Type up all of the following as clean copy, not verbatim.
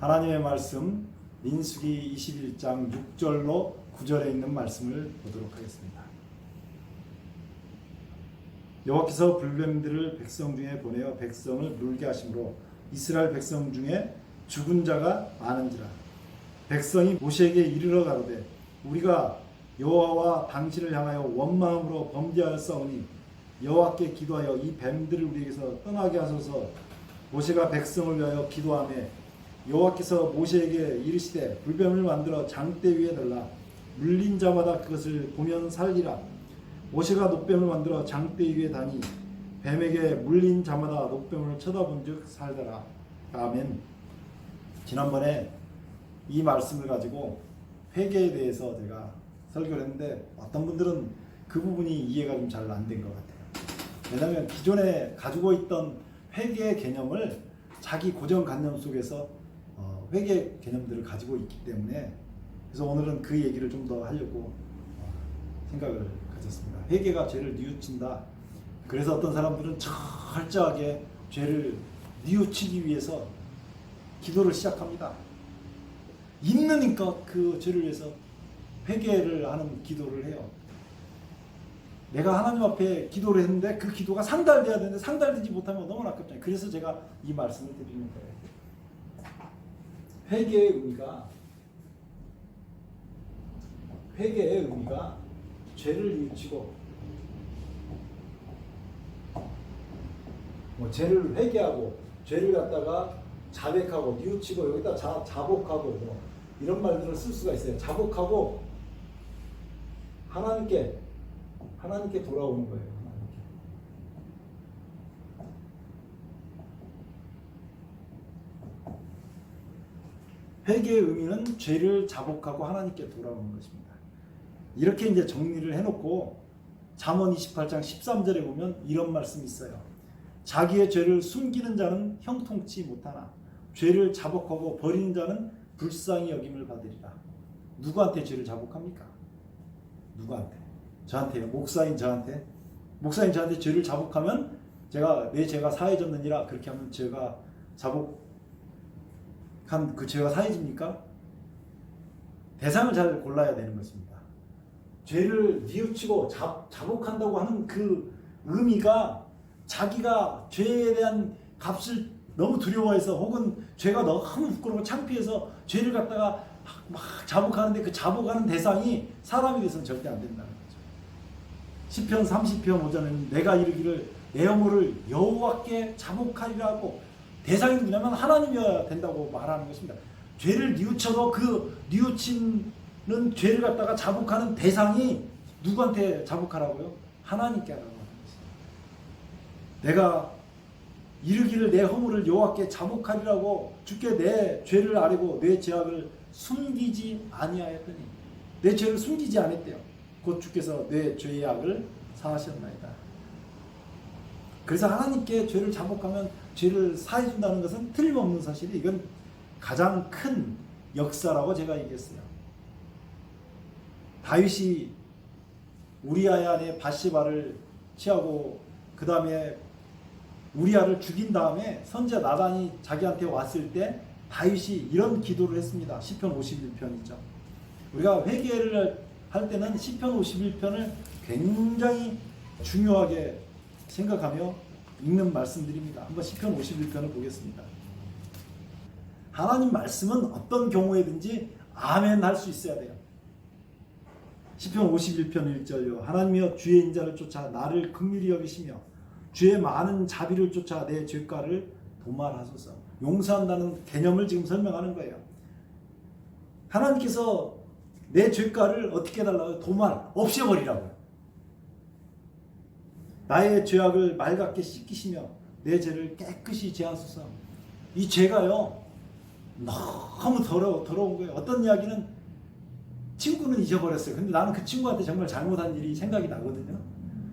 하나님의 말씀 민수기 21장 6절로 9절에 있는 말씀을 보도록 하겠습니다. 여호와께서 불뱀들을 백성 중에 보내어 백성을 물게 하심으로 이스라엘 백성 중에 죽은 자가 많은지라. 백성이 모세에게 이르러 가로되 우리가 여호와와 당신을 향하여 원망으로 범죄하였사오니 여호와께 기도하여 이 뱀들을 우리에게서 떠나게 하소서. 모세가 백성을 위하여 기도하며 여호와께서 모세에게 이르시되 불뱀을 만들어 장대 위에 달라 물린 자마다 그것을 보면 살리라. 모세가 녹뱀을 만들어 장대 위에 다니 뱀에게 물린 자마다 녹뱀을 쳐다본 즉 살더라. 아멘. 지난번에 이 말씀을 가지고 회개에 대해서 제가 설교를 했는데 어떤 분들은 그 부분이 이해가 좀 잘 안 된 것 같아요. 왜냐하면 기존에 가지고 있던 회개의 개념을 자기 고정관념 속에서 회개 개념들을 가지고 있기 때문에, 그래서 오늘은 그 얘기를 좀 더 하려고 생각을 가졌습니다. 회개가 죄를 뉘우친다. 그래서 어떤 사람들은 철저하게 죄를 뉘우치기 위해서 기도를 시작합니다. 있는 힘껏 그 죄를 위해서 회개를 하는 기도를 해요. 내가 하나님 앞에 기도를 했는데 그 기도가 상달돼야 되는데 상달되지 못하면 너무나 아깝잖아요. 그래서 제가 이 말씀을 드리는 거예요. 회개의 의미가 죄를 뉘우치고 죄를 회개하고 죄를 갖다가 자백하고 뉘우치고 여기다 자복하고 이런 말들을 쓸 수가 있어요. 자복하고 하나님께 돌아오는 거예요. 회개의 의미는 죄를 자복하고 하나님께 돌아오는 것입니다. 이렇게 이제 정리를 해놓고 잠언 28장 13절에 보면 이런 말씀이 있어요. 자기의 죄를 숨기는 자는 형통치 못하나 죄를 자복하고 버리는 자는 불쌍히 여김을 받으리라. 누구한테 죄를 자복합니까? 누구한테? 저한테요. 목사인 저한테 죄를 자복하면 내 죄가 사해졌느니라 그렇게 하면 죄가 자복한 그 죄가 사해집니까? 대상을 잘 골라야 되는 것입니다. 죄를 뉘우치고 자복한다고 하는 그 의미가 자기가 죄에 대한 값을 너무 두려워해서 혹은 죄가 너무 부끄러워 창피해서 죄를 갖다가 막 자복하는데 그 자복하는 대상이 사람이 돼서는 절대 안 된다는 거죠. 시편 30편 5절에는 내가 이르기를 내 영혼을 여호와께 자복하리라고, 대상이 누구냐면 하나님이어야 된다고 말하는 것입니다. 죄를 뉘우쳐도 그 뉘우치는 죄를 갖다가 자복하는 대상이 누구한테 자복하라고요? 하나님께 하라고 하는 것입니다. 내가 이르기를 내 허물을 여호와께 자복하리라고 주께 내 죄를 아뢰고 내 죄악을 숨기지 아니하였더니, 내 죄를 숨기지 않았대요. 곧 주께서 내 죄의 악을 사하셨나이다. 그래서 하나님께 죄를 자복하면 죄를 사해준다는 것은 틀림없는 사실이, 이건 가장 큰 역사라고 제가 얘기했어요. 다윗이 우리아의 아내 바시바를 취하고 그 다음에 우리아를 죽인 다음에 선지자 나단이 자기한테 왔을 때 다윗이 이런 기도를 했습니다. 시편 51편이죠. 우리가 회개를 할 때는 시편 51편을 굉장히 중요하게 생각하며 읽는 말씀드립니다. 한번 시편 51편을 보겠습니다. 하나님 말씀은 어떤 경우에든지 아멘 할 수 있어야 돼요. 시편 51편 1절요. 하나님이여 주의 인자를 쫓아 나를 긍휼히 여기시며 주의 많은 자비를 쫓아 내 죄가를 도말하소서. 용서한다는 개념을 지금 설명하는 거예요. 하나님께서 내 죄가를 어떻게 해달라고요? 없애버리라고요. 나의 죄악을 맑게 씻기시며 내 죄를 깨끗이 제하소서. 이 죄가요 너무 더러운 거예요. 어떤 이야기는 친구는 잊어버렸어요. 근데 나는 그 친구한테 정말 잘못한 일이 생각이 나거든요.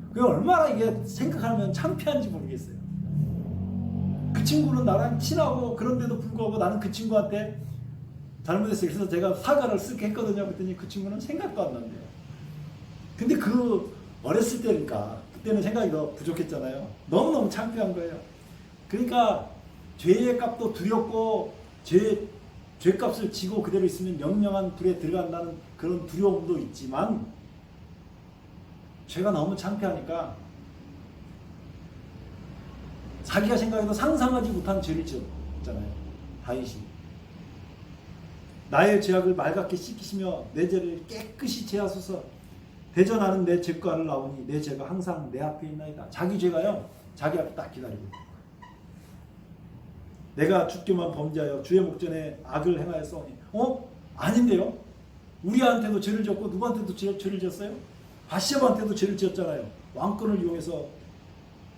그게 얼마나 이게 생각하면 창피한지 모르겠어요. 그 친구는 나랑 친하고 그런데도 불구하고 나는 그 친구한테 잘못했어요. 그래서 제가 사과를 쓱 했거든요. 그랬더니 그 친구는 생각도 안 난대요. 근데 그 어렸을 때니까 그때는 생각이 더 부족했잖아요. 너무너무 창피한 거예요. 그러니까 죄의 값도 두렵고 죄값을 지고 그대로 있으면 영영한 불에 들어간다는 그런 두려움도 있지만 죄가 너무 창피하니까 자기가 생각해도 상상하지 못한 죄를 지었잖아요. 다윗이. 나의 죄악을 맑게 씻기시며 내 죄를 깨끗이 제하소서. 대전하는 내 죄과를 나오니 내 죄가 항상 내 앞에 있나이다. 자기 죄가요, 자기 앞에 딱 기다리고 있다. 내가 주께만 범죄하여 주의 목전에 악을 행하였사오니. 아닌데요? 우리한테도 죄를 지었고 누구한테도 죄를 지었어요? 바세바한테도 죄를 지었잖아요. 왕권을 이용해서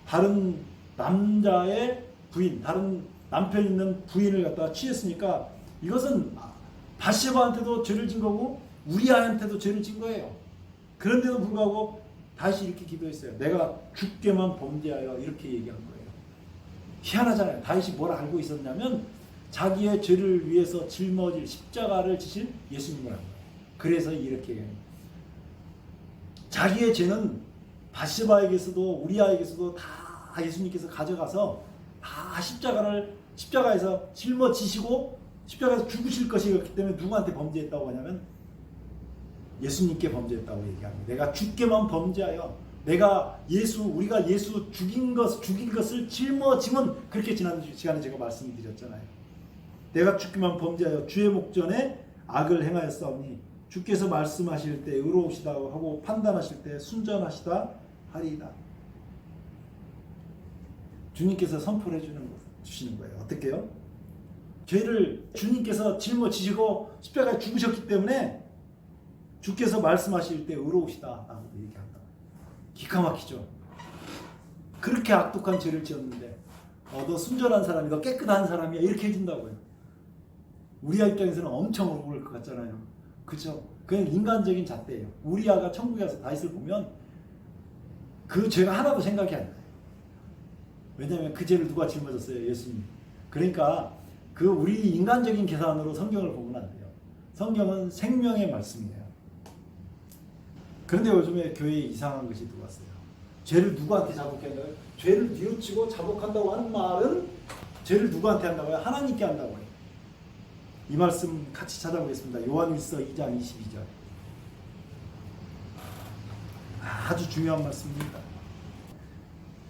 다른 남자의 부인, 다른 남편 있는 부인을 갖다가 취했으니까 이것은 바세바한테도 죄를 진 거고 우리아한테도 죄를 진 거예요. 그런데도 불구하고 다시 이렇게 기도했어요. 내가 주께만 범죄하여, 이렇게 얘기한 거예요. 희한하잖아요. 다윗이 뭘 알고 있었냐면 자기의 죄를 위해서 짊어질 십자가를 지실 예수님을 한 거예요. 그래서 이렇게 얘기합니다. 자기의 죄는 바세바에게서도 우리아에게서도 다 예수님께서 가져가서 다 십자가에서 짊어지시고 십자가에서 죽으실 것이었기 때문에 누구한테 범죄했다고 하냐면 예수님께 범죄했다고 얘기합니다. 내가 주께만 범죄하여, 우리가 예수 죽인 것을 짊어짐은, 그렇게 지난 시간에 제가 말씀드렸잖아요. 내가 주께만 범죄하여 주의 목전에 악을 행하였사오니 주께서 말씀하실 때 의로우시다 하고 판단하실 때 순전하시다 하리이다. 주님께서 선포를 주시는 거예요. 어떻게요? 죄를 주님께서 짊어지시고 십자가에 죽으셨기 때문에 주께서 말씀하실 때 의로우시다 라고 얘기한다. 기가 막히죠. 그렇게 악독한 죄를 지었는데 너 순전한 사람이, 너 깨끗한 사람이야, 이렇게 해준다고요. 우리아 입장에서는 엄청 억울할 것 같잖아요. 그죠? 그냥 인간적인 잣대예요. 우리아가 천국에 가서 다윗을 보면 그 죄가 하나도 생각이 안 나요. 왜냐하면 그 죄를 누가 짊어졌어요? 예수님. 그러니까 우리 인간적인 계산으로 성경을 보면 안 돼요. 성경은 생명의 말씀이에요. 그런데 요즘에 교회에 이상한 것이 들어왔어요. 죄를 누구한테 자복한다고요? 죄를 뉘우치고 자복한다고 하는 말은 죄를 누구한테 한다고요? 하나님께 한다고 해요. 이 말씀 같이 찾아보겠습니다. 요한일서 2장 22절. 아주 중요한 말씀입니다.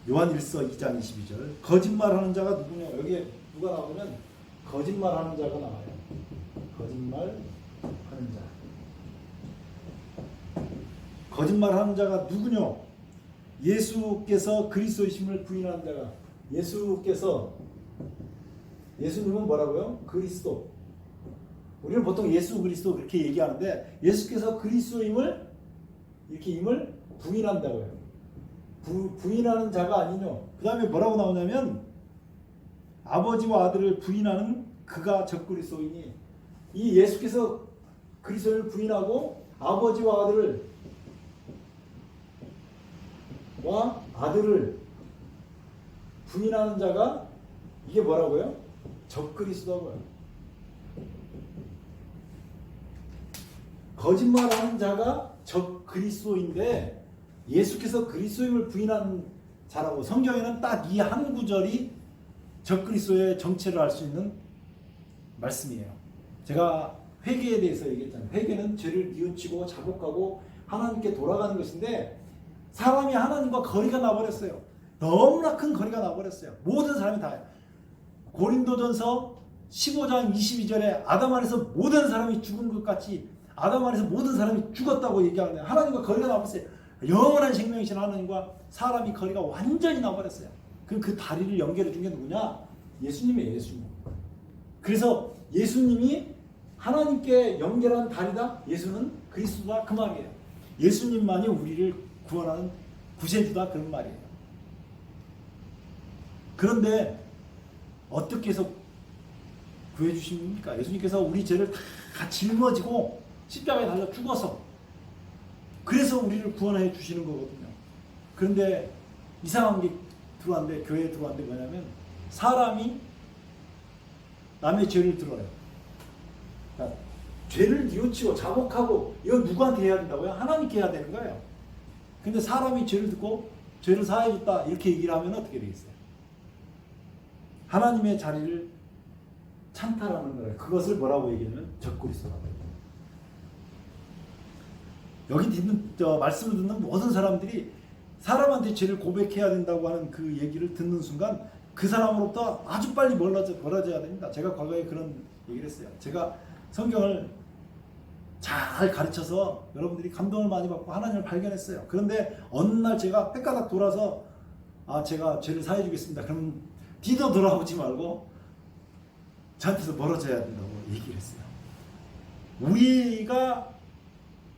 요한일서 2장 22절. 거짓말하는 자가 누구냐? 여기에 누가 나오면 거짓말하는 자가 나와요. 거짓말하는 자. 거짓말하는 자가 누구냐? 예수께서 그리스도이심을 부인하는 자가. 예수님은 뭐라고요? 그리스도. 우리는 보통 예수 그리스도 그렇게 얘기하는데 예수께서 그리스도임을 부인한다고요. 부인하는 자가 아니뇨. 그 다음에 뭐라고 나오냐면 아버지와 아들을 부인하는 그가 적그리스도이니. 이 예수께서 그리스도를 부인하고 아버지와 아들을 부인하는 자가, 이게 뭐라고요? 적그리스도고요. 거짓말하는 자가 적그리스도인데 예수께서 그리스도임을 부인하는 자라고. 성경에는 딱 이 한 구절이 적그리스도의 정체를 알 수 있는 말씀이에요. 제가 회개에 대해서 얘기했잖아요. 회개는 죄를 뉘우치고 자복하고 하나님께 돌아가는 것인데 사람이 하나님과 거리가 나버렸어요. 너무나 큰 거리가 나버렸어요. 모든 사람이 다요. 고린도전서 15장 22절에 아담 안에서 모든 사람이 죽은 것 같이 아담 안에서 모든 사람이 죽었다고 얘기하는데 하나님과 거리가 나버렸어요. 영원한 생명이신 하나님과 사람이 거리가 완전히 나버렸어요. 그 다리를 연결해 준 게 누구냐? 예수님이에요. 예수님. 그래서 예수님이 하나님께 연결한 다리다. 예수는 그리스도다, 그 말이에요. 예수님만이 우리를 구원하는 구세주다, 그런 말이에요. 그런데 어떻게 해서 구해주십니까? 예수님께서 우리 죄를 다 짊어지고 십자가에 달려 죽어서, 그래서 우리를 구원해 주시는 거거든요. 그런데 이상한 게 들어왔는데, 교회에 들어왔는데 뭐냐면 사람이 남의 죄를 들어요. 그러니까 죄를 뉘우치고 자복하고, 이건 누구한테 해야 된다고요? 하나님께 해야 되는 거예요. 근데 사람이 죄를 듣고 죄를 사해줬다 이렇게 얘기를 하면 어떻게 되겠어요? 하나님의 자리를 찬탈하는 거예요. 그것을 뭐라고 얘기하면 적그리스도라고 해요. 여기 듣는 말씀을 듣는 모든 사람들이 사람한테 죄를 고백해야 된다고 하는 그 얘기를 듣는 순간 그 사람으로부터 아주 빨리 멀어져야 됩니다. 제가 과거에 그런 얘기를 했어요. 제가 성경을 잘 가르쳐서 여러분들이 감동을 많이 받고 하나님을 발견했어요. 그런데 어느 날 제가 빽가닥 돌아서 제가 죄를 사해 주겠습니다. 그럼 뒤도 돌아오지 말고 저한테서 멀어져야 된다고 얘기를 했어요. 우리가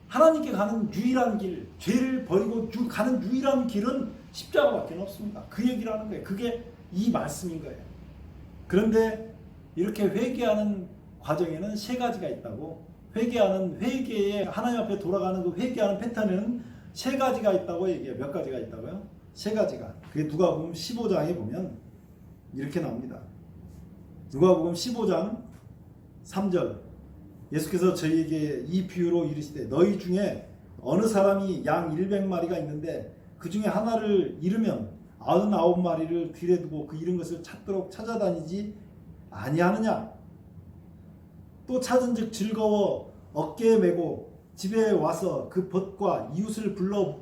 하나님께 가는 유일한 길, 죄를 버리고 가는 유일한 길은 십자가밖에 없습니다. 그 얘기를 하는 거예요. 그게 이 말씀인 거예요. 그런데 이렇게 회개하는 과정에는 세 가지가 있다고, 회개에 하나님 앞에 돌아가는 그 회개하는 패턴에는 세 가지가 있다고 얘기해요. 몇 가지가 있다고요? 세 가지가. 그게 누가복음 15장에 보면 이렇게 나옵니다. 누가복음 15장 3절. 예수께서 저희에게 이 비유로 이르시되 너희 중에 어느 사람이 양 100마리가 있는데 그 중에 하나를 잃으면 99마리를 길에 두고 그 잃은 것을 찾도록 찾아다니지 아니하느냐. 또 찾은즉 즐거워 어깨에 메고 집에 와서 그 벗과 이웃을 불러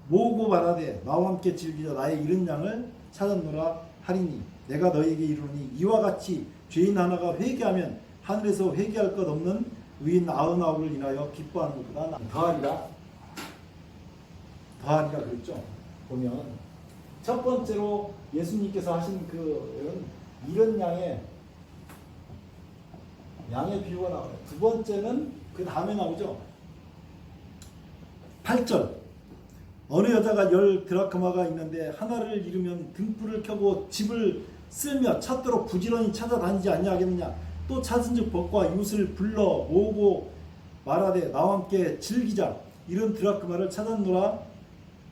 모으고 말하되 나와 함께 즐기자 나의 잃은 양을 찾았노라 하리니 내가 너희에게 이르노니 이와 같이 죄인 하나가 회개하면 하늘에서 회개할 것 없는 의인 99을 인하여 기뻐하는 것보다 더하리라 그랬죠. 보면 첫 번째로 예수님께서 하신 그 잃은 양의 비유가 나와요. 두 번째는 그 다음에 나오죠. 8절. 어느 여자가 10 드라크마가 있는데 하나를 잃으면 등불을 켜고 집을 쓸며 찾도록 부지런히 찾아다니지 아니하겠느냐. 또 찾은즉 벗과 이웃을 불러 모으고 말하되 나와 함께 즐기자. 이런 드라크마를 찾았노라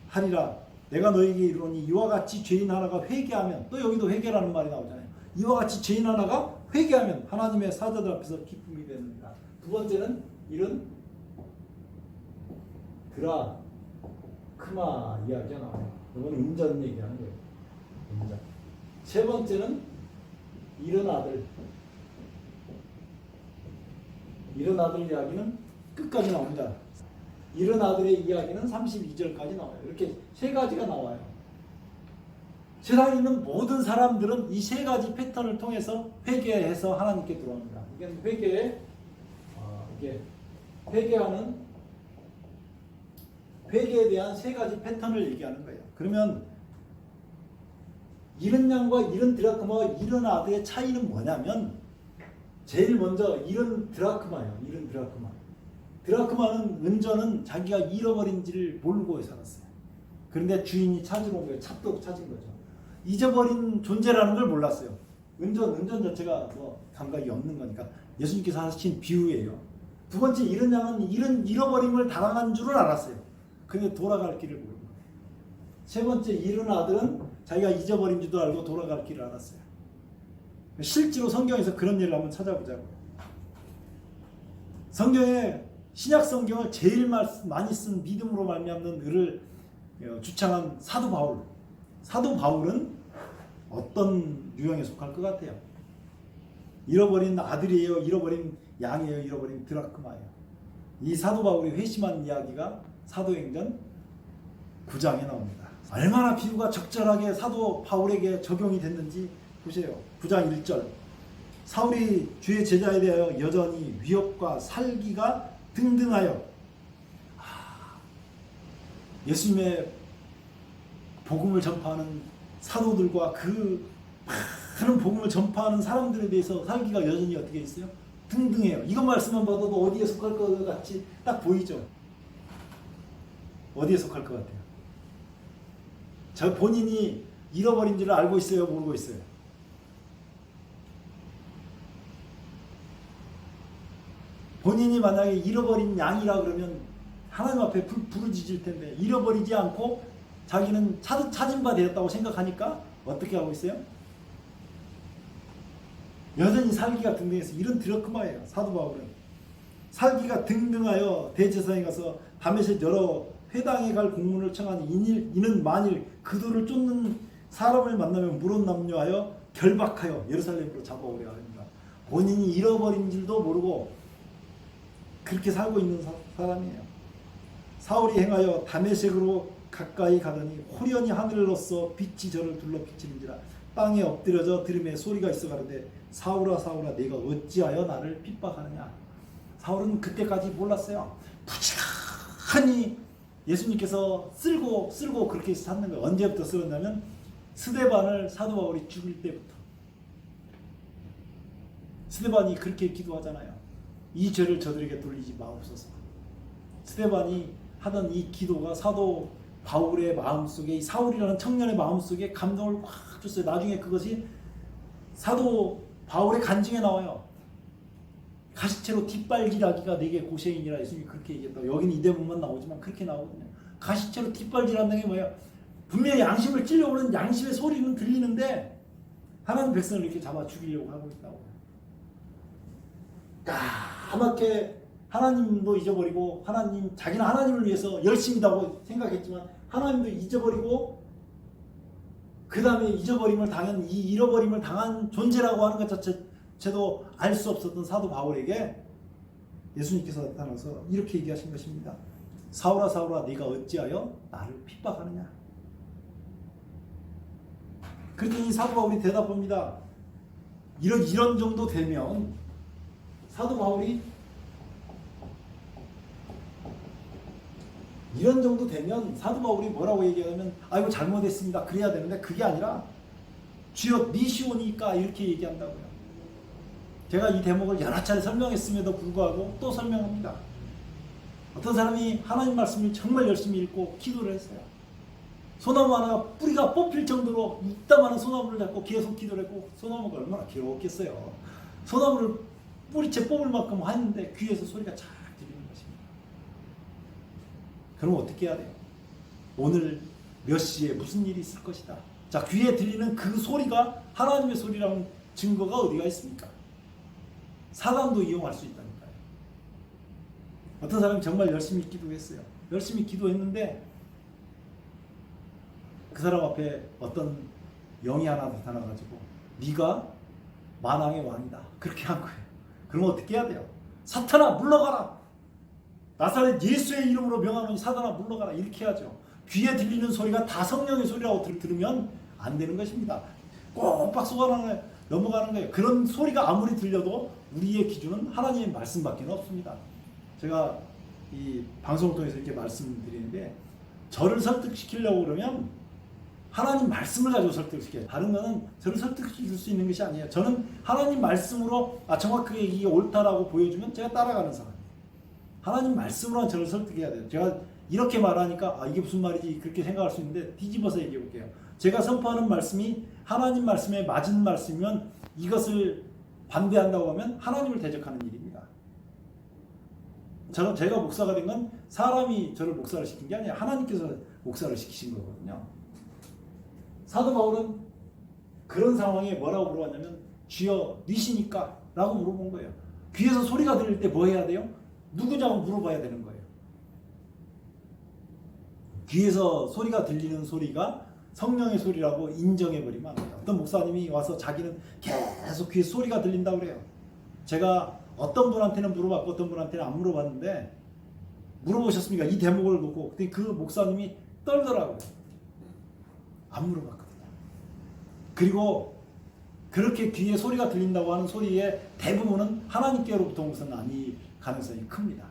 하리라. 내가 너에게 이르노니 이와 같이 죄인 하나가 회개하면, 또 여기도 회개라는 말이 나오잖아요. 이와 같이 죄인 하나가 회개하면 하나님의 사자들 앞에서 기쁨이 됩니다. 두 번째는 이런 드라크마 이야기가 나와요. 이건 은전 얘기하는 거예요. 은전. 세 번째는 이런 아들 이야기는 끝까지 나옵니다. 이런 아들의 이야기는 32절까지 나와요. 이렇게 세 가지가 나와요. 세상에 있는 모든 사람들은 이 세 가지 패턴을 통해서 회개해서 하나님께 들어옵니다. 이게 회개에 대한 세 가지 패턴을 얘기하는 거예요. 그러면 잃은 양과 잃은 드라크마와 잃은 아들의 차이는 뭐냐면, 제일 먼저 잃은 드라크마예요. 잃은 드라크마. 드라크마는 은전은 자기가 잃어버린지를 모르고 살았어요. 그런데 주인이 찾으러 온 거예요. 찾도록 찾은 거죠. 잊어버린 존재라는 걸 몰랐어요. 은전 자체가 감각이 없는 거니까 예수님께서 하신 비유예요. 두 번째 잃은 양은 잃어버림을 당한 줄은 알았어요. 근데 돌아갈 길을 모르는 거예요. 세 번째 잃은 아들은 자기가 잊어버린 줄도 알고 돌아갈 길을 알았어요. 실제로 성경에서 그런 예를 한번 찾아보자고요. 성경에 신약 성경을 제일 많이 쓴 믿음으로 말미암는 을을 주창한 사도 바울. 사도 바울은 어떤 유형에 속할 것 같아요? 잃어버린 아들이에요? 잃어버린 양이에요? 잃어버린 드라크마예요? 이 사도 바울이 회심한 이야기가 사도행전 9장에 나옵니다. 얼마나 비유가 적절하게 사도 바울에게 적용이 됐는지 보세요. 9장 1절. 사울이 주의 제자에 대하여 여전히 위협과 살기가 등등하여, 예수님의 복음을 전파하는 사도들과 그 많은 복음을 전파하는 사람들에 대해서 살기가 여전히 어떻게 있어요? 등등해요. 이것 말씀만 봐도 어디에 속할 것 같이 딱 보이죠? 어디에 속할 것 같아요? 저 본인이 잃어버린 줄을 알고 있어요? 모르고 있어요? 본인이 만약에 잃어버린 양이라 그러면 하나님 앞에 부르짖을 텐데, 잃어버리지 않고 자기는 찾은 바 되었다고 생각하니까 어떻게 하고 있어요? 여전히 살기가 등등해서 이런 드라크마예요. 사도 바울은 살기가 등등하여 대제사장에 가서 다메섹 여러 회당에 갈 공문을 청하니 이는 만일 그들을 쫓는 사람을 만나면 물은 남녀하여 결박하여 예루살렘으로 잡아오려 합니다. 본인이 잃어버린 줄도 모르고 그렇게 살고 있는 사람이에요. 사울이 행하여 다메섹으로 가까이 가더니 호련히 하늘로서 빛이 저를 둘러 비치는지라. 땅에 엎드려져 들음에 소리가 있어 가는데 사울아 사울아 내가 어찌하여 나를 핍박하느냐. 사울은 그때까지 몰랐어요. 부지런히 예수님께서 쓸고 그렇게 샀는 거예요. 언제부터 쓸었냐면 스데반을 사도 바울이 죽일 때부터. 스데반이 그렇게 기도하잖아요. 이 죄를 저들에게 돌리지 마옵소서. 스데반이 하던 이 기도가 사도 바울의 마음속에, 이 사울이라는 청년의 마음속에 감동을 확 줬어요. 나중에 그것이 사도 바울의 간증에 나와요. 가시채로 뒷발질하기가 내게 고생이니라. 예수님이 그렇게 얘기했다고. 여기는 이 대목만 나오지만 그렇게 나오거든요. 가시채로 뒷발질한다는 게 뭐예요? 분명히 양심을 찔려오는 양심의 소리는 들리는데 하나님 백성을 이렇게 잡아 죽이려고 하고 있다고. 까맣게 하나님도 잊어버리고 자기는 하나님을 위해서 열심히다고 생각했지만 하나님도 잊어버리고 그 다음에 잃어버림을 당한 존재라고 하는 것 자체도 알 수 없었던 사도 바울에게 예수님께서 나타나서 이렇게 얘기하신 것입니다. 사울아 사울아 네가 어찌하여 나를 핍박하느냐. 그랬더니 사도 바울이 대답합니다. 이런 정도 되면 사도 바울이 뭐라고 얘기하냐면 아이고 잘못했습니다 그래야 되는데 그게 아니라 주여 미시오니까 이렇게 얘기한다고요. 제가 이 대목을 여러 차례 설명했음에도 불구하고 또 설명합니다. 어떤 사람이 하나님 말씀을 정말 열심히 읽고 기도를 했어요. 소나무 하나가 뿌리가 뽑힐 정도로 이따만한 소나무를 잡고 계속 기도를 했고 소나무가 얼마나 괴로웠겠어요. 소나무를 뿌리채 뽑을 만큼 하는데 귀에서 소리가 잘 들리는 것입니다. 그럼 어떻게 해야 돼요? 오늘 몇 시에 무슨 일이 있을 것이다. 자, 귀에 들리는 그 소리가 하나님의 소리라는 증거가 어디가 있습니까? 사람도 이용할 수 있다니까요. 어떤 사람이 정말 열심히 기도했어요. 열심히 기도했는데 그 사람 앞에 어떤 영이 하나 나타나가지고 네가 만왕의 왕이다 그렇게 한 거예요. 그럼 어떻게 해야 돼요? 사탄아 물러가라. 나사렛 예수의 이름으로 명하노니 사탄아 물러가라 이렇게 하죠. 귀에 들리는 소리가 다 성령의 소리라고 들으면 안 되는 것입니다. 꼭박 속아 넘어가는 거예요. 그런 소리가 아무리 들려도 우리의 기준은 하나님의 말씀밖에 없습니다. 제가 이 방송을 통해서 이렇게 말씀드리는데 저를 설득시키려고 그러면 하나님 말씀을 가지고 설득시켜요. 다른 거는 저를 설득시킬 수 있는 것이 아니에요. 저는 하나님 말씀으로 정확하게 이게 옳다라고 보여주면 제가 따라가는 사람이에요. 하나님 말씀으로는 저를 설득해야 돼요. 제가 이렇게 말하니까 이게 무슨 말이지 그렇게 생각할 수 있는데 뒤집어서 얘기해 볼게요. 제가 선포하는 말씀이 하나님 말씀에 맞은 말씀이면 이것을 반대한다고 하면 하나님을 대적하는 일입니다. 제가 목사가 된 건 사람이 저를 목사를 시킨 게 아니라 하나님께서 목사를 시키신 거거든요. 사도 바울은 그런 상황에 뭐라고 물어봤냐면 주여 니시니까? 라고 물어본 거예요. 귀에서 소리가 들릴 때 뭐 해야 돼요? 누구냐고 물어봐야 되는 거예요. 귀에서 소리가 들리는 소리가 성령의 소리라고 인정해버리면 안 돼요. 어떤 목사님이 와서 자기는 계속 귀에 소리가 들린다고 그래요. 제가 어떤 분한테는 물어봤고 어떤 분한테는 안 물어봤는데 물어보셨습니까? 이 대목을 놓고. 근데 그 목사님이 떨더라고요. 안 물어봤거든요. 그리고 그렇게 귀에 소리가 들린다고 하는 소리의 대부분은 하나님께로부터 온 것은 아닐 가능성이 큽니다.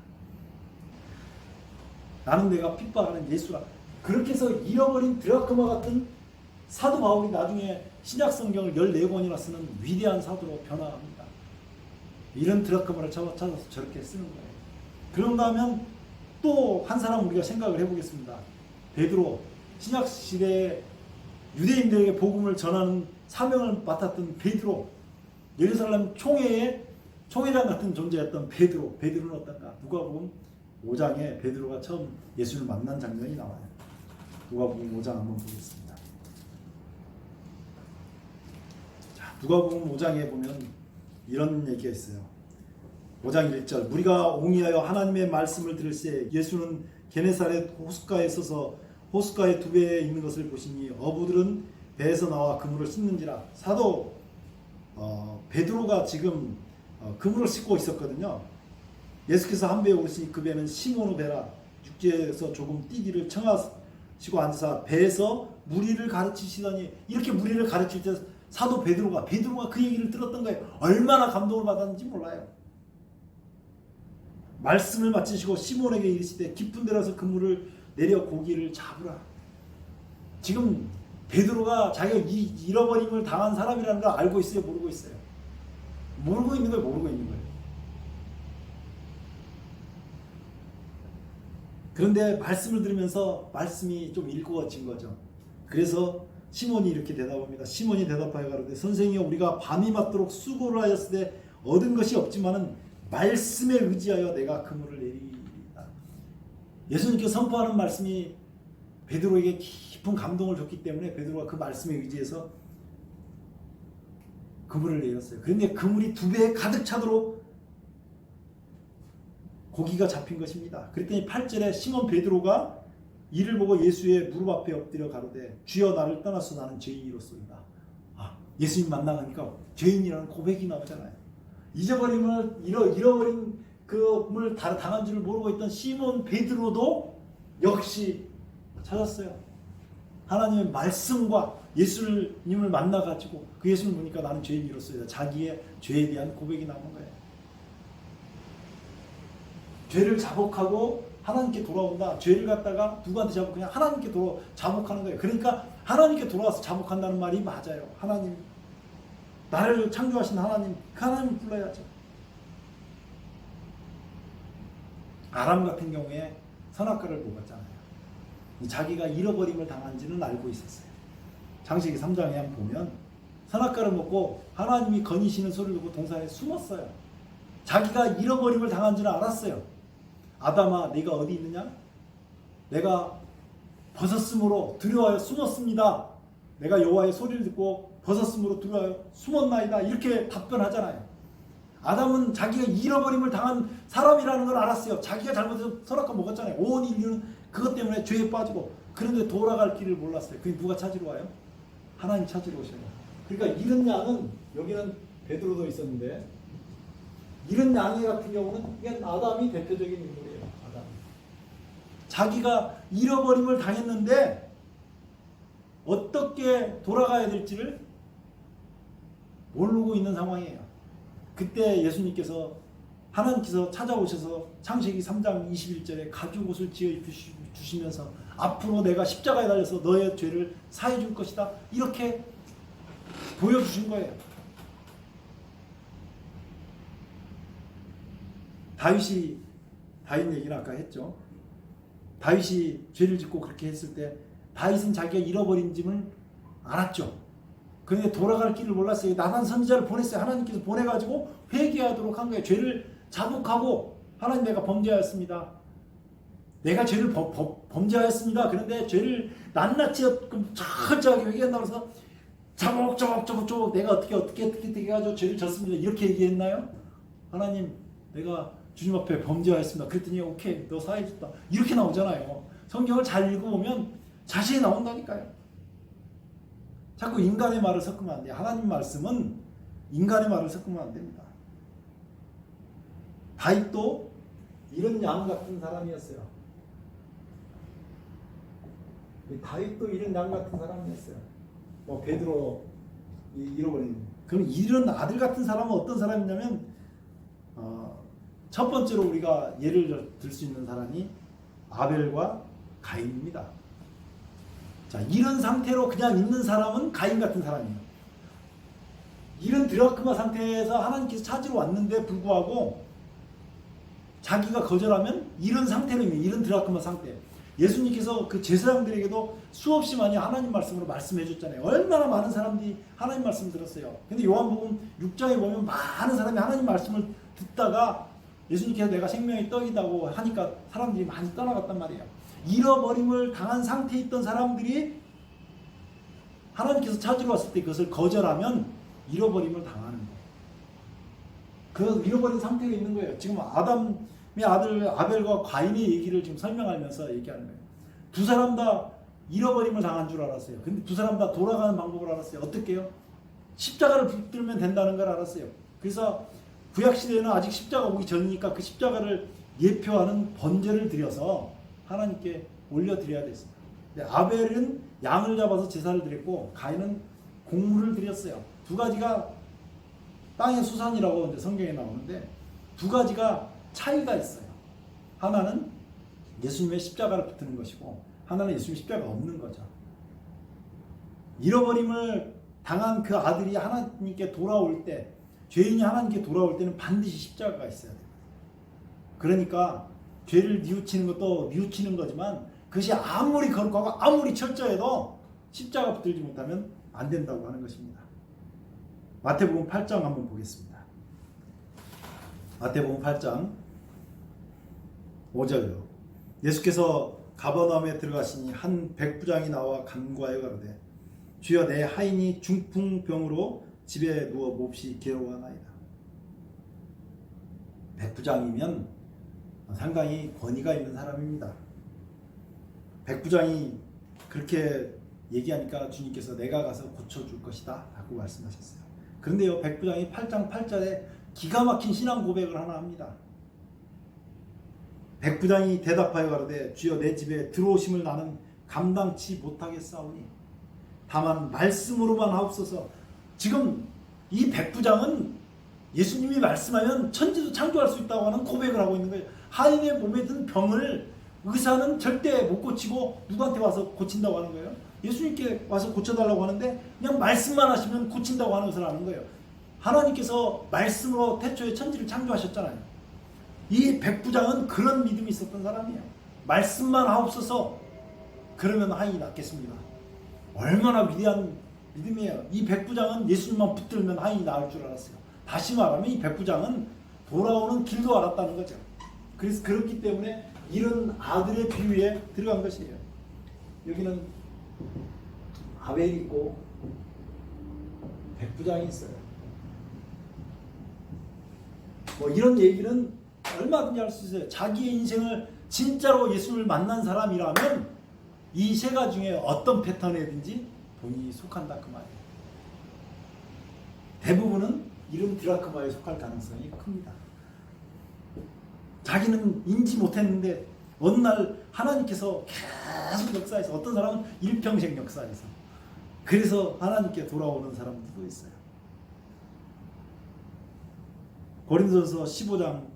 나는 내가 핍박하는 예수라. 그렇게 해서 잃어버린 드라크마 같은 사도 바울이 나중에 신약 성경을 14권이나 쓰는 위대한 사도로 변화합니다. 이런 드라크마를 찾아서 저렇게 쓰는 거예요. 그런가 하면 또 한 사람 우리가 생각을 해보겠습니다. 베드로, 신약 시대에 유대인들에게 복음을 전하는 사명을 맡았던 베드로, 예루살렘 총회장 같은 존재였던 베드로. 베드로는 어떤가? 누가복음 5장에 베드로가 처음 예수를 만난 장면이 나와요. 누가복음 5장 한번 보겠습니다. 자, 누가복음 5장에 보면 이런 얘기가 있어요. 5장 1절 무리가 옹이하여 하나님의 말씀을 들을새 예수는 게네사렛 호숫가에 서서 호숫가의 두 배에 있는 것을 보시니 어부들은 배에서 나와 그물을 씻는지라. 사도 베드로가 지금 그물을 싣고 있었거든요. 예수께서 한 배에 오르시니 그 배는 시몬의 배라. 육지에서 조금 뛰기를 청하시고 앉아서 배에서 무리를 가르치시더니, 이렇게 무리를 가르칠 때 사도 베드로가 그 얘기를 들었던 거예요. 얼마나 감동을 받았는지 몰라요. 말씀을 마치시고 시몬에게 이르시되 깊은 데라서 그물을 내려 고기를 잡으라. 지금 베드로가 자기가 잃어버림을 당한 사람이라는 걸 알고 있어요, 모르고 있어요? 모르고 있는 거예요, 모르고 있는 거예요. 그런데 말씀을 들으면서 말씀이 좀 일구어진 거죠. 그래서 시몬이 이렇게 대답합니다. 시몬이 대답하여 가로되 선생이여, 우리가 밤이 맞도록 수고를 하였으되 얻은 것이 없지만은 말씀에 의지하여 내가 그물을 내리리이다. 예수님께서 선포하는 말씀이 베드로에게 깊은 감동을 줬기 때문에 베드로가 그 말씀에 의지해서 그물을 내렸어요. 그런데 그물이 2배에 가득 차도록 고기가 잡힌 것입니다. 그랬더니 8절에 시몬 베드로가 이를 보고 예수의 무릎 앞에 엎드려 가로되 주여, 나를 떠나서 나는 죄인이로소이다. 예수님 만나니까 죄인이라는 고백이 나오잖아요. 잃어버린 그물 당한 줄을 모르고 있던 시몬 베드로도 역시 찾았어요. 하나님의 말씀과 예수님을 만나가지고 그 예수를 보니까 나는 죄인이로소이다. 자기의 죄에 대한 고백이 나온 거예요. 죄를 자복하고 하나님께 돌아온다. 죄를 갖다가 누구한테 자복? 그냥 하나님께 자복하는 거예요. 그러니까 하나님께 돌아와서 자복한다는 말이 맞아요. 하나님, 나를 창조하신 하나님, 그 하나님을 불러야죠. 아람 같은 경우에 선악과를 먹었잖아요. 자기가 잃어버림을 당한지는 알고 있었어요. 창세기 3장에 한번 보면 선악과를 먹고 하나님이 거니시는 소리를 듣고 동산에 숨었어요. 자기가 잃어버림을 당한지는 알았어요. 아담아, 네가 어디 있느냐? 내가 벗었으므로 두려워하여 숨었습니다. 내가 여호와의 소리를 듣고 벗었으므로 두려워하여 숨었나이다. 이렇게 답변하잖아요. 아담은 자기가 잃어버림을 당한 사람이라는 걸 알았어요. 자기가 잘못해서 선악과 먹었잖아요. 온 인류는 그것 때문에 죄에 빠지고. 그런데 돌아갈 길을 몰랐어요. 그게 누가 찾으러 와요? 하나님 찾으러 오셔요. 그러니까 잃은 양은, 여기는 베드로도 있었는데, 잃은 양의 같은 경우는 이게 아담이 대표적인 인물이에요. 아담. 자기가 잃어버림을 당했는데 어떻게 돌아가야 될지를 모르고 있는 상황이에요. 그때 예수님께서, 하나님께서 찾아오셔서 창세기 3장 21절에 가죽옷을 지어 입히시면서 앞으로 내가 십자가에 달려서 너의 죄를 사해 줄 것이다. 이렇게 보여주신 거예요. 다윗 얘기는 아까 했죠. 다윗이 죄를 짓고 그렇게 했을 때 다윗은 자기가 잃어버린 짐을 알았죠. 그런데 돌아갈 길을 몰랐어요. 나단 선지자를 보냈어요. 하나님께서 보내가지고 회개하도록 한 거예요. 죄를 자복하고, 하나님, 내가 범죄하였습니다. 내가 죄를 범죄하였습니다. 그런데 죄를 낱낱이 철저하게 회개한다고 해서 자복 내가 어떻게 해가지고 죄를 졌습니다. 이렇게 얘기했나요? 하나님, 내가 주님 앞에 범죄하였습니다. 그랬더니 오케이, 너 사해줬다. 이렇게 나오잖아요. 성경을 잘 읽어보면 자세히 나온다니까요. 자꾸 인간의 말을 섞으면 안 돼요. 하나님 말씀은 인간의 말을 섞으면 안 됩니다. 다윗도 이런 양 같은 사람이었어요. 다윗도 이런 양 같은 사람이었어요. 베드로 잃어버린. 그럼 이런 아들 같은 사람은 어떤 사람이냐면, 첫 번째로 우리가 예를 들 수 있는 사람이 아벨과 가인입니다. 자, 이런 상태로 그냥 있는 사람은 가인 같은 사람이에요. 이런 드라크마 상태에서 하나님께서 찾으러 왔는데 불구하고 자기가 거절하면 이런 상태로 있는, 이런 드라크마 상태. 예수님께서 그 제사장들에게도 수없이 많이 하나님 말씀으로 말씀해 줬잖아요. 얼마나 많은 사람들이 하나님 말씀을 들었어요. 근데 요한복음 6장에 보면 많은 사람이 하나님 말씀을 듣다가 예수님께서 내가 생명의 떡이라고 하니까 사람들이 많이 떠나갔단 말이에요. 잃어버림을 당한 상태에 있던 사람들이 하나님께서 찾으러 왔을 때 그것을 거절하면 잃어버림을 당하는 거예요. 그 잃어버린 상태가 있는 거예요. 지금 아담의 아들 아벨과 가인의 얘기를 지금 설명하면서 얘기하는 거예요. 두 사람 다 잃어버림을 당한 줄 알았어요. 근데 두 사람 다 돌아가는 방법을 알았어요. 어떻게 해요? 십자가를 붙들면 된다는 걸 알았어요. 그래서 구약시대에는 아직 십자가 오기 전이니까 그 십자가를 예표하는 번제를 드려서 하나님께 올려드려야 됐습니다. 근데 아벨은 양을 잡아서 제사를 드렸고 가인은 곡물을 드렸어요. 두 가지가 땅의 수산이라고 이제 성경에 나오는데 두 가지가 차이가 있어요. 하나는 예수님의 십자가를 붙드는 것이고 하나는 예수님의 십자가가 없는 거죠. 잃어버림을 당한 그 아들이 하나님께 돌아올 때, 죄인이 하나님께 돌아올 때는 반드시 십자가가 있어야 돼요. 그러니까 죄를 뉘우치는 것도 뉘우치는 거지만 그것이 아무리 거룩하고 아무리 철저해도 십자가 붙들지 못하면 안 된다고 하는 것입니다. 마태복음 8장 한번 보겠습니다. 마태복음 8장 5절요. 예수께서 가버나움에 들어가시니 한 백부장이 나와 간구하여 가로되 주여 내 하인이 중풍병으로 집에 누워 몹시 괴로워하나이다. 백부장이면 상당히 권위가 있는 사람입니다. 백부장이 그렇게 얘기하니까 주님께서 내가 가서 고쳐줄 것이다 라고 말씀하셨어요. 그런데요, 백부장이 8장 8절에 기가 막힌 신앙 고백을 하나 합니다. 백부장이 대답하여 가로되 주여 내 집에 들어오심을 나는 감당치 못하겠사오니 다만 말씀으로만 하옵소서. 지금 이 백부장은 예수님이 말씀하면 천지도 창조할 수 있다고 하는 고백을 하고 있는 거예요. 하인의 몸에 든 병을 의사는 절대 못 고치고 누구한테 와서 고친다고 하는 거예요. 예수님께 와서 고쳐달라고 하는데 그냥 말씀만 하시면 고친다고 하는 것을 아는 거예요. 하나님께서 말씀으로 태초에 천지를 창조하셨잖아요. 이 백부장은 그런 믿음이 있었던 사람이에요. 말씀만 하옵소서. 그러면 하인이 낫겠습니다. 얼마나 위대한 믿음이에요. 이 백부장은 예수님만 붙들면 하인이 나을 줄 알았어요. 다시 말하면 이 백부장은 돌아오는 길도 알았다는 거죠. 그래서 그렇기 때문에 이런 아들의 비유에 들어간 것이에요. 여기는 아벨이 있고 백부장이 있어요. 뭐 이런 얘기는 얼마든지 할 수 있어요. 자기의 인생을 진짜로 예수를 만난 사람이라면 이 세 가지 중에 어떤 패턴에든지 본인이 속한다 그 말이에요. 대부분은 이런 드라크마에 속할 가능성이 큽니다. 자기는 인지 못했는데 어느 날 하나님께서 계속 역사에서 어떤 사람은 일평생 역사에서 그래서 하나님께 돌아오는 사람들도 있어요. 고린도전서 15장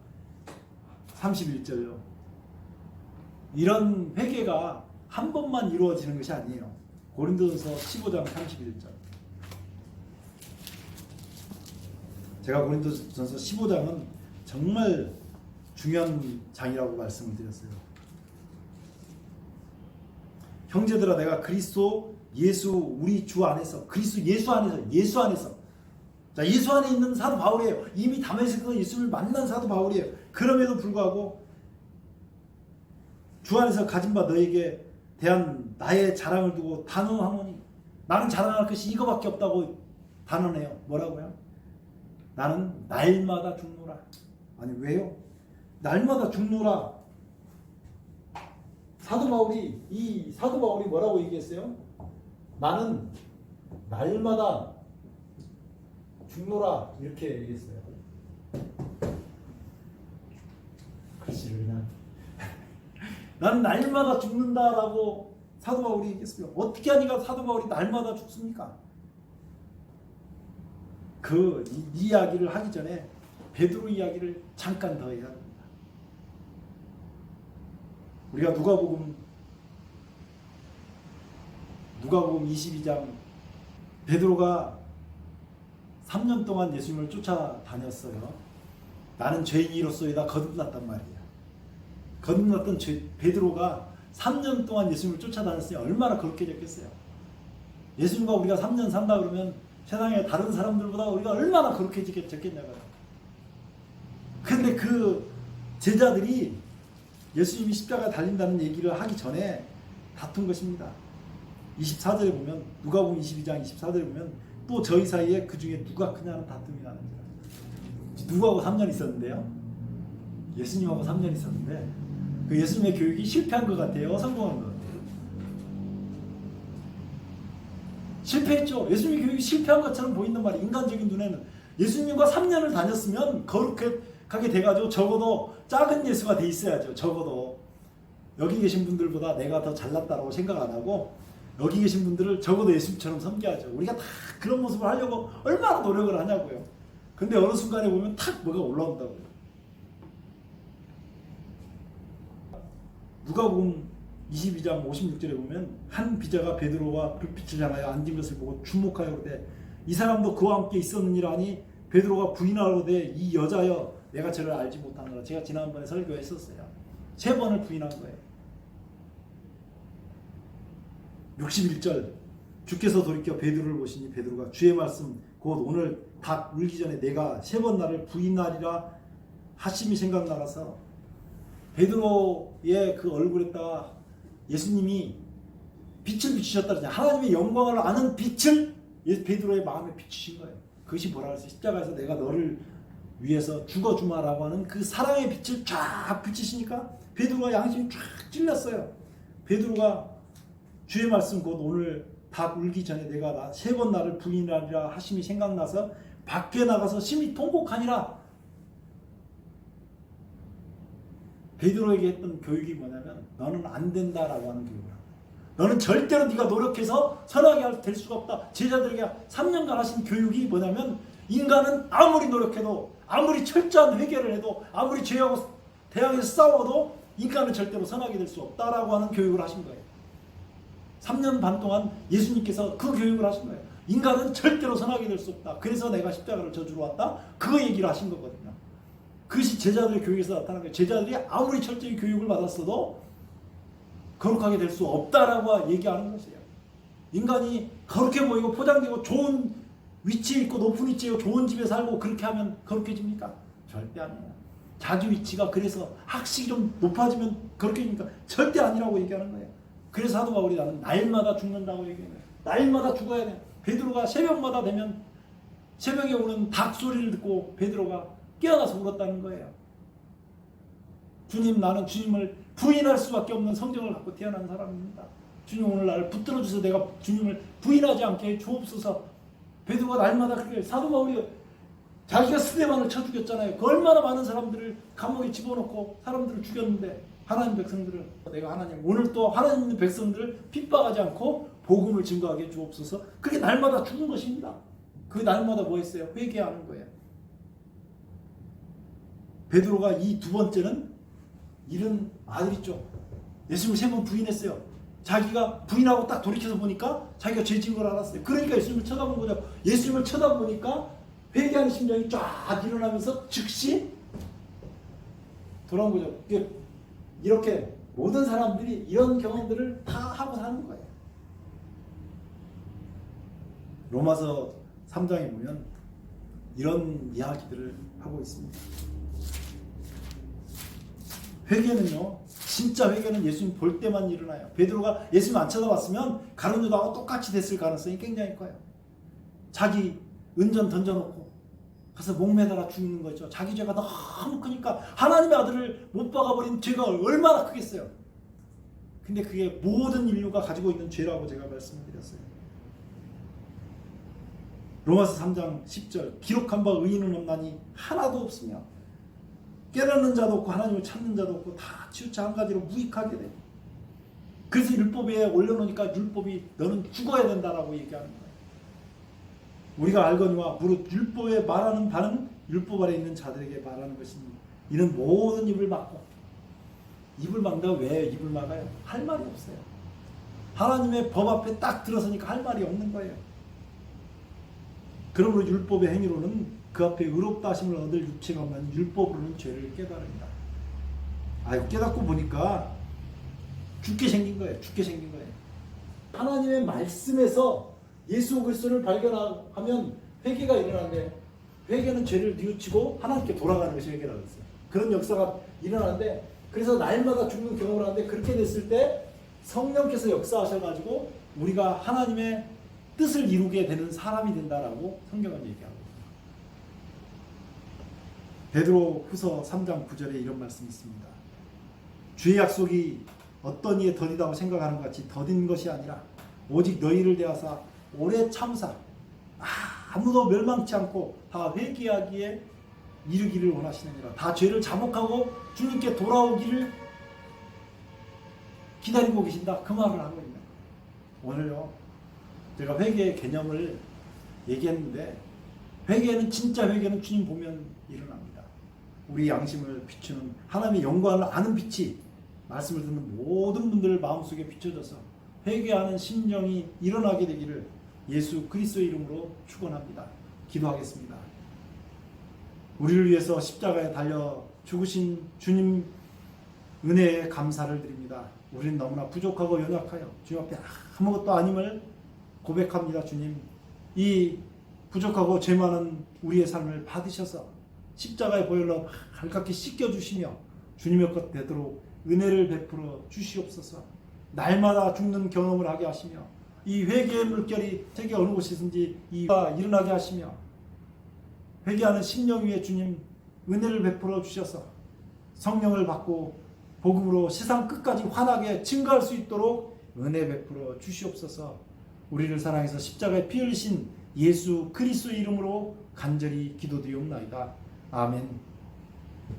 31절요. 이런 회개가 한 번만 이루어지는 것이 아니에요. 고린도전서 15장 31절. 제가 고린도전서 15장은 정말 중요한 장이라고 말씀을 드렸어요. 형제들아 내가 그리스도 예수 우리 주 안에서 그리스도 예수 안에서 자, 예수 안에 있는 사도 바울이에요. 이미 다메섹에서 예수를 만난 사도 바울이에요. 그럼에도 불구하고 주 안에서 가진 바 너에게 대한 나의 자랑을 두고 단언하노니 나는 자랑할 것이 이거밖에 없다고 단언해요. 뭐라고요? 나는 날마다 죽노라. 아니 왜요? 날마다 죽노라. 사도 바울이 뭐라고 얘기했어요? 나는 날마다 죽노라 이렇게 얘기했어요. 글씨를 그냥 나는 날마다 죽는다라고 사도 바울이 얘기했어요. 어떻게 하니까 사도 바울이 날마다 죽습니까? 이 이야기를 하기 전에 베드로 이야기를 잠깐 더 해야 합니다. 우리가 누가복음 22장 베드로가 3년 동안 예수님을 쫓아다녔어요. 나는 죄인이로소이다 거듭났단 말이에요. 거듭났던 베드로가 3년 동안 예수님을 쫓아다녔으니 얼마나 거룩해졌겠어요. 예수님과 우리가 3년 산다 그러면 세상의 다른 사람들보다 우리가 얼마나 거룩해졌겠냐고요. 근데 그 제자들이 예수님이 십자가에 달린다는 얘기를 하기 전에 다툰 것입니다. 24절에 보면 누가복음 22장 24절에 보면 또 저희 사이에 그 중에 누가 크냐는 다툼이 나는지라. 누구하고 3년 있었는데요? 예수님하고 3년 있었는데 그 예수님의 교육이 실패한 것 같아요? 성공한 것 같아요? 실패했죠. 예수님의 교육이 실패한 것처럼 보인단 말이에요. 인간적인 눈에는. 예수님과 3년을 다녔으면 거룩하게 돼가지고 적어도 작은 예수가 돼 있어야죠. 적어도 여기 계신 분들보다 내가 더 잘났다라고 생각 안 하고 여기 계신 분들을 적어도 예수님처럼 섬겨야죠. 우리가 다 그런 모습을 하려고 얼마나 노력을 하냐고요. 근데 어느 순간에 보면 탁 뭐가 올라온다고요. 누가복음 22장 56절에 보면 한 비자가 베드로가 불빛을 향하여 앉은 것을 보고 주목하여 그러되 이 사람도 그와 함께 있었느니라 하니 베드로가 부인하려되 이 여자여 내가 저를 알지 못하노라. 제가 지난번에 설교했었어요. 3번을 부인한 거예요. 61절 주께서 돌이켜 베드로를 보시니 베드로가 주의 말씀 곧 오늘 닭 울기 전에 내가 3번 나를 부인하리라 하심이 생각나서 베드로의 그 얼굴에다가 예수님이 빛을 비추셨다 그러잖아요. 하나님의 영광을 아는 빛을 베드로의 마음에 비추신 거예요. 그것이 뭐라 그랬어요? 십자가에서 내가 너를 위해서 죽어주마라고 하는 그 사랑의 빛을 쫙 비치시니까 베드로가 양심이 쫙 찔렸어요. 베드로가 주의 말씀 곧 오늘 닭 울기 전에 내가 3번 나를 부인하리라 하심이 생각나서 밖에 나가서 심히 통곡하니라. 베드로에게 했던 교육이 뭐냐면 너는 안 된다라고 하는 교육을 합니다. 너는 절대로 네가 노력해서 선하게 될 수가 없다. 제자들에게 3년간 하신 교육이 뭐냐면 인간은 아무리 노력해도 아무리 철저한 회개를 해도 아무리 죄하고 대항해서 싸워도 인간은 절대로 선하게 될 수 없다라고 하는 교육을 하신 거예요. 3년 반 동안 예수님께서 그 교육을 하신 거예요. 인간은 절대로 선하게 될 수 없다. 그래서 내가 십자가를 져주러 왔다. 그 얘기를 하신 거거든요. 그것이 제자들의 교육에서 나타난 거예요. 제자들이 아무리 철저히 교육을 받았어도 거룩하게 될 수 없다라고 얘기하는 것이에요. 인간이 거룩해 보이고 포장되고 좋은 위치에 있고 높은 위치에 있고 좋은 집에 살고 그렇게 하면 거룩해집니까? 절대 아니에요. 자기 위치가 그래서 학식이 좀 높아지면 거룩해집니까? 절대 아니라고 얘기하는 거예요. 그래서 사도 바울이 나는 날마다 죽는다고 얘기해요. 날마다 죽어야 돼. 베드로가 새벽마다 되면 새벽에 오는 닭 소리를 듣고 베드로가 깨어나서 울었다는 거예요. 주님, 나는 주님을 부인할 수밖에 없는 성정을 갖고 태어난 사람입니다. 주님, 오늘 나를 붙들어 주셔서 내가 주님을 부인하지 않게 해 주옵소서. 베드로가 날마다 그렇게 사도 바울이 자기가 스데반을 쳐 죽였잖아요. 그 얼마나 많은 사람들을 감옥에 집어넣고 사람들을 죽였는데 하나님 백성들을 내가 하나님 오늘 또 하나님 있는 백성들을 핍박하지 않고 복음을 증거하게 해 주옵소서. 그게 날마다 죽은 것입니다. 그 날마다 뭐 했어요? 회개하는 거예요. 베드로가 이 두 번째는 잃은 아들 있죠. 예수님을 3번 부인했어요. 자기가 부인하고 딱 돌이켜서 보니까 자기가 죄진 걸 알았어요. 그러니까 예수님을 쳐다본 거죠. 예수님을 쳐다보니까 회개하는 심정이 쫙 일어나면서 즉시 돌아온 거죠. 이렇게 모든 사람들이 이런 경험들을 다 하고 사는 거예요. 로마서 3장에 보면 이런 이야기들을 하고 있습니다. 회개는요, 진짜 회개는 예수님 볼 때만 일어나요. 베드로가 예수님 안 쳐다봤으면 가룟 유다하고 똑같이 됐을 가능성이 굉장히 커요. 자기 은전 던져놓고 가서 목매달아 죽는 거죠. 자기 죄가 너무 크니까 하나님의 아들을 못 박아버린 죄가 얼마나 크겠어요. 근데 그게 모든 인류가 가지고 있는 죄라고 제가 말씀드렸어요. 로마서 3장 10절 기록한 바 의인은 없나니 하나도 없으며 깨닫는 자도 없고 하나님을 찾는 자도 없고 다 치우쳐 한 가지로 무익하게 돼. 그래서 율법에 올려놓으니까 율법이 너는 죽어야 된다라고 얘기하는 거예요. 우리가 알거니와 무릇 율법에 말하는 바는 율법 아래 있는 자들에게 말하는 것이니 이는 모든 입을 막고. 입을 막는다고 왜 입을 막아요? 할 말이 없어요. 하나님의 법 앞에 딱 들어서니까 할 말이 없는 거예요. 그러므로 율법의 행위로는 그 앞에 의롭다 하심을 얻을 육체가 없는 율법으로는 죄를 깨달으리라. 깨닫고 보니까 죽게 생긴 거예요. 죽게 생긴 거예요. 하나님의 말씀에서 예수 그리스도를 발견하면 회개가 일어나는데 회개는 죄를 뉘우치고 하나님께 돌아가는 것이 회개라고 했어요. 그런 역사가 일어나는데 그래서 날마다 죽는 경험을 하는데 그렇게 됐을 때 성령께서 역사하셔가지고 우리가 하나님의 뜻을 이루게 되는 사람이 된다라고 성경은 얘기하고 베드로 후서 3장 9절에 이런 말씀이 있습니다. 주의 약속이 어떤 이에 더디다고 생각하는 것 같이 더딘 것이 아니라 오직 너희를 대하사 오래 참사 아무도 멸망치 않고 다 회개하기에 이르기를 원하시느니라. 다 죄를 자복하고 주님께 돌아오기를 기다리고 계신다. 그 말을 하고 있는 거예요. 오늘요, 제가 회개의 개념을 얘기했는데, 회개는, 진짜 회개는 주님 보면 일어납니다. 우리 양심을 비추는 하나님의 영광을 아는 빛이 말씀을 듣는 모든 분들 마음속에 비춰져서 회개하는 심령이 일어나게 되기를 예수 그리스도의 이름으로 축원합니다. 기도하겠습니다. 우리를 위해서 십자가에 달려 죽으신 주님 은혜에 감사를 드립니다. 우리는 너무나 부족하고 연약하여 주님 앞에 아무것도 아님을 고백합니다. 주님, 이 부족하고 죄 많은 우리의 삶을 받으셔서 십자가의 보혈로 갈갛게 씻겨주시며 주님의 것 되도록 은혜를 베풀어 주시옵소서. 날마다 죽는 경험을 하게 하시며 이 회개의 물결이 세계 어느 곳이든지 이가 일어나게 하시며 회개하는 심령 위에 주님 은혜를 베풀어 주셔서 성령을 받고 복음으로 세상 끝까지 환하게 증거할 수 있도록 은혜 베풀어 주시옵소서. 우리를 사랑해서 십자가에 피 흘리신 예수 그리스도 이름으로 간절히 기도드리옵나이다. 아멘.